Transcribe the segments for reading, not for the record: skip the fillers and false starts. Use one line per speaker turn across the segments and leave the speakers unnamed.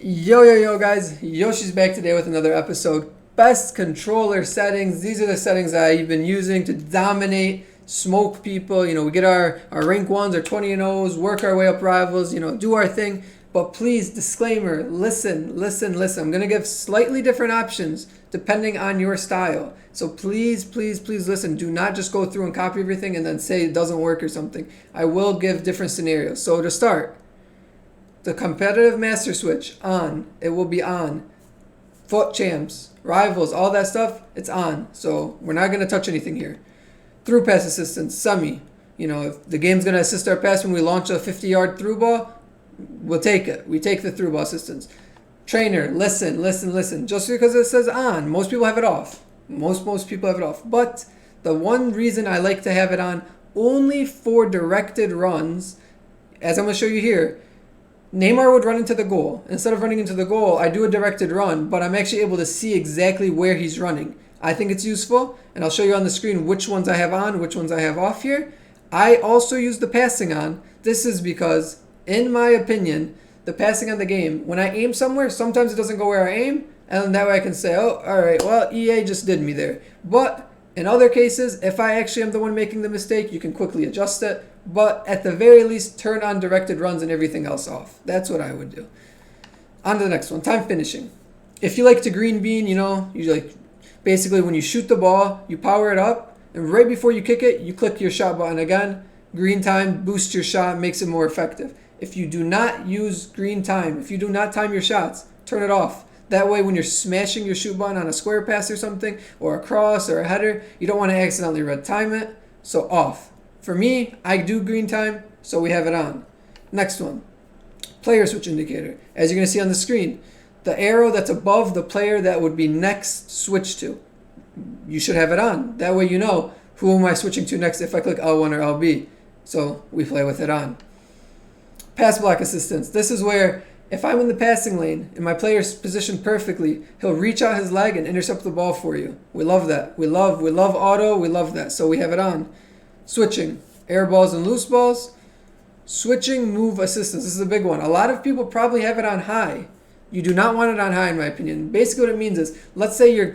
Yo guys, Yoshi's back today with another episode. Best controller settings. These are the settings that I've been using to dominate, smoke people. We get our rank 1s, our 20 and 0s, work our way up rivals, do our thing. But please, disclaimer, listen. I'm going to give slightly different options depending on your style. So please listen. Do not just go through and copy everything and then say it doesn't work or something. I will give different scenarios. So to start, the competitive master switch, on. It will be on. Foot champs, rivals, all that stuff, it's on. So we're not going to touch anything here. Through pass assistance, semi. If the game's going to assist our pass when we launch a 50-yard through ball, we'll take it. We take the through ball assistance. Trainer, listen. Just because it says on, most people have it off. Most people have it off. But the one reason I like to have it on only for directed runs, as I'm going to show you here, Neymar would run into the goal. Instead of running into the goal, I do a directed run, but I'm actually able to see exactly where he's running. I think it's useful, and I'll show you on the screen which ones I have on, which ones I have off here. I also use the passing on. This is because, in my opinion, the passing on the game, when I aim somewhere, sometimes it doesn't go where I aim, and that way I can say, oh, all right, well, EA just did me there. But in other cases, if I actually am the one making the mistake, you can quickly adjust it. But at the very least, turn on directed runs and everything else off. That's what I would do. On to the next one, time finishing. If you like to green bean, basically when you shoot the ball, you power it up, and right before you kick it, you click your shot button again. Green time boosts your shot, makes it more effective. If you do not use green time, if you do not time your shots, turn it off. That way when you're smashing your shoot button on a square pass or something, or a cross or a header, you don't want to accidentally red time it, so off. For me, I do green time, so we have it on. Next one, player switch indicator. As you're going to see on the screen, the arrow that's above the player that would be next switch to, you should have it on. That way you know who am I switching to next if I click L1 or LB. So we play with it on. Pass block assistance. This is where if I'm in the passing lane and my player's positioned perfectly, he'll reach out his leg and intercept the ball for you. We love that. We love auto. We love that. So we have it on. Switching, air balls and loose balls. Switching move assistance. This is a big one. A lot of people probably have it on high. You do not want it on high in my opinion. Basically what it means is, let's say your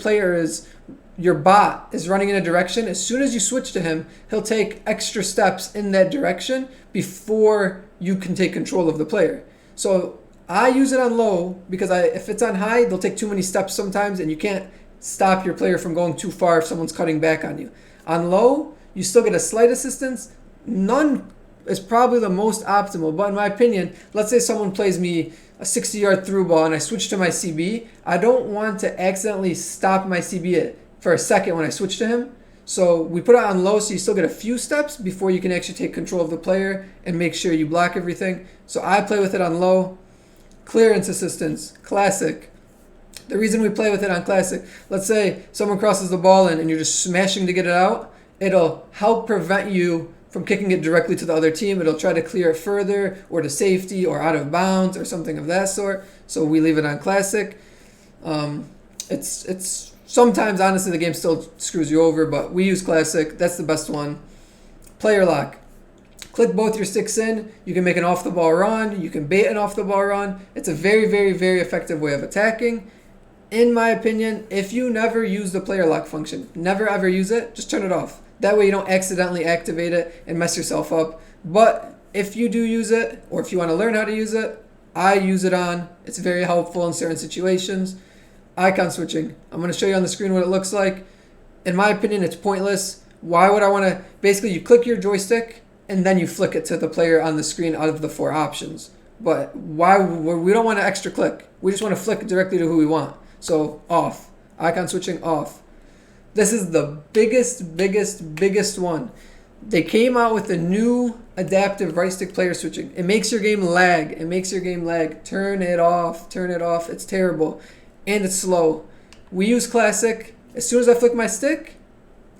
bot is running in a direction. As soon as you switch to him, he'll take extra steps in that direction before you can take control of the player. So I use it on low because if it's on high, they'll take too many steps sometimes and you can't stop your player from going too far if someone's cutting back on you. On low, you still get a slight assistance. None is probably the most optimal, but in my opinion, let's say someone plays me a 60-yard through ball and I switch to my CB. I don't want to accidentally stop my CB for a second when I switch to him. So we put it on low so you still get a few steps before you can actually take control of the player and make sure you block everything. So I play with it on low. Clearance assistance, classic. The reason we play with it on classic, let's say someone crosses the ball in and you're just smashing to get it out, it'll help prevent you from kicking it directly to the other team. It'll try to clear it further or to safety or out of bounds or something of that sort. So we leave it on classic. It's sometimes, honestly, the game still screws you over, but we use classic. That's the best one. Player lock. Click both your sticks in. You can make an off-the-ball run. You can bait an off-the-ball run. It's a very effective way of attacking. In my opinion, if you never use the player lock function, never ever use it, just turn it off. That way you don't accidentally activate it and mess yourself up. But if you do use it, or if you want to learn how to use it, I use it on. It's very helpful in certain situations. Icon switching. I'm going to show you on the screen what it looks like. In my opinion, it's pointless. Why would I want to? Basically, you click your joystick and then you flick it to the player on the screen out of the 4 options. But why? We don't want an extra click. We just want to flick it directly to who we want. So off. Icon switching off. This is the biggest one. They came out with a new adaptive right stick player switching. It makes your game lag. Turn it off. It's terrible. And it's slow. We use classic. As soon as I flick my stick,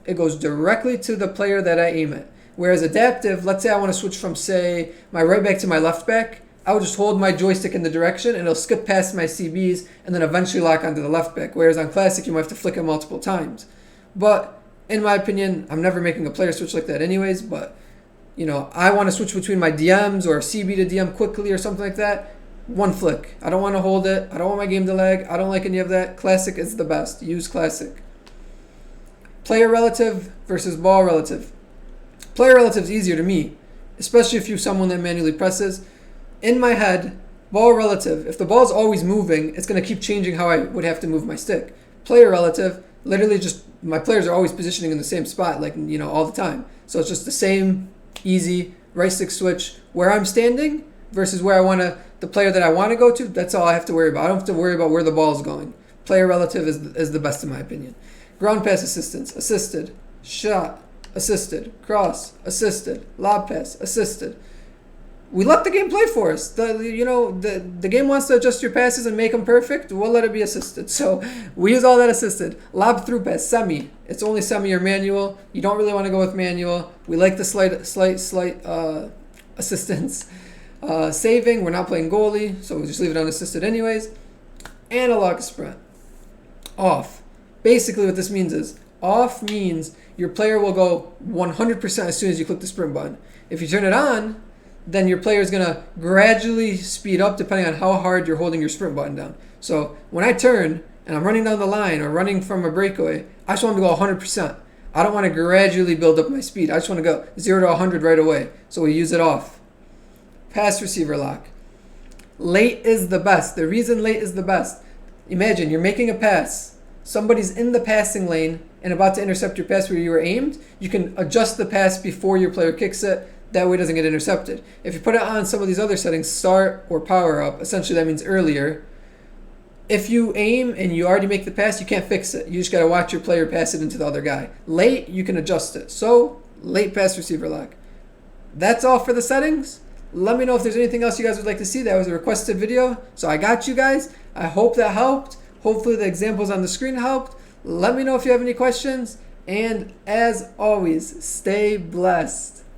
it goes directly to the player that I aim at. Whereas adaptive, let's say I want to switch from, say, my right back to my left back, I would just hold my joystick in the direction and it'll skip past my CBs and then eventually lock onto the left back. Whereas on classic, you might have to flick it multiple times. But in my opinion, I'm never making a player switch like that anyways, but I want to switch between my DMs or CB to DM quickly or something like that. One flick. I don't want to hold it. I don't want my game to lag. I don't like any of that. Classic is the best. Use classic. Player relative versus ball relative. Player relative is easier to me, especially if you're someone that manually presses. In my head, ball relative, if the ball's always moving, it's going to keep changing how I would have to move my stick. Player relative, literally just my players are always positioning in the same spot, like, all the time. So it's just the same easy right stick switch where I'm standing versus where the player that I want to go to. That's all I have to worry about. I don't have to worry about where the ball is going. Player relative is the best in my opinion. Ground pass assistance, assisted, shot, assisted, cross, assisted, lob pass, assisted. We let the game play for us. The game wants to adjust your passes and make them perfect. We'll let it be assisted. So we use all that assisted. Lob through pass, semi. It's only semi or manual. You don't really want to go with manual. We like the slight assistance. Saving, we're not playing goalie, so we just leave it unassisted anyways. Analog sprint. Off. Basically what this means is, off means your player will go 100% as soon as you click the sprint button. If you turn it on, then your player is going to gradually speed up depending on how hard you're holding your sprint button down. So when I turn and I'm running down the line or running from a breakaway, I just want to go 100%. I don't want to gradually build up my speed. I just want to go 0 to 100 right away. So we use it off. Pass receiver lock. Late is the best. The reason late is the best, imagine you're making a pass. Somebody's in the passing lane and about to intercept your pass where you were aimed. You can adjust the pass before your player kicks it. That way it doesn't get intercepted. If you put it on some of these other settings, start or power up, essentially that means earlier. If you aim and you already make the pass, you can't fix it. You just got to watch your player pass it into the other guy. Late, you can adjust it. So, late pass receiver lock. That's all for the settings. Let me know if there's anything else you guys would like to see. That was a requested video. So I got you guys. I hope that helped. Hopefully the examples on the screen helped. Let me know if you have any questions. And as always, stay blessed.